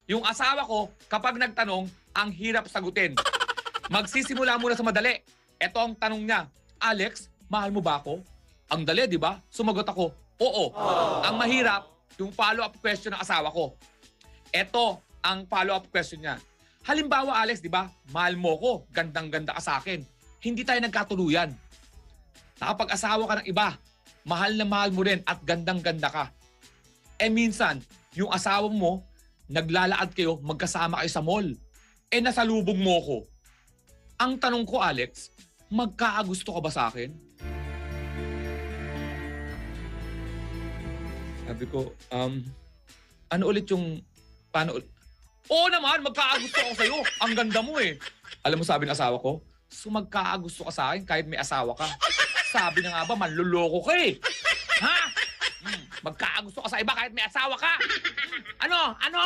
Yung asawa ko, kapag nagtanong, ang hirap sagutin. Magsisimula muna sa madali. Ito ang tanong niya, Alex, mahal mo ba ako? Ang dali, di ba? Sumagot ako, oo. Ang mahirap, yung follow-up question ng asawa ko. Ito ang follow-up question niya. Halimbawa, Alex, di ba? Mahal mo ko, gandang-ganda ka sa akin. Hindi tayo nagkatuluyan. Nakapag-asawa ka ng iba, mahal na mahal mo rin at gandang-ganda ka. Eh minsan, yung asawa mo, naglalaad kayo, magkasama kayo sa mall. Eh nasalubong mo ko. Ang tanong ko, Alex, magkaagusto ka ba sa akin? Sabi ko, ano ulit yung, paano ulit? Oo naman, magkaagusto ako sa'yo. Ang ganda mo eh. Alam mo sabi ng asawa ko, so magkaagusto ka sa akin kahit may asawa ka. Sabi na nga ba, manluloko ka eh. Ha? Magkaagusto ka sa iba kahit may asawa ka. Ano? Ano?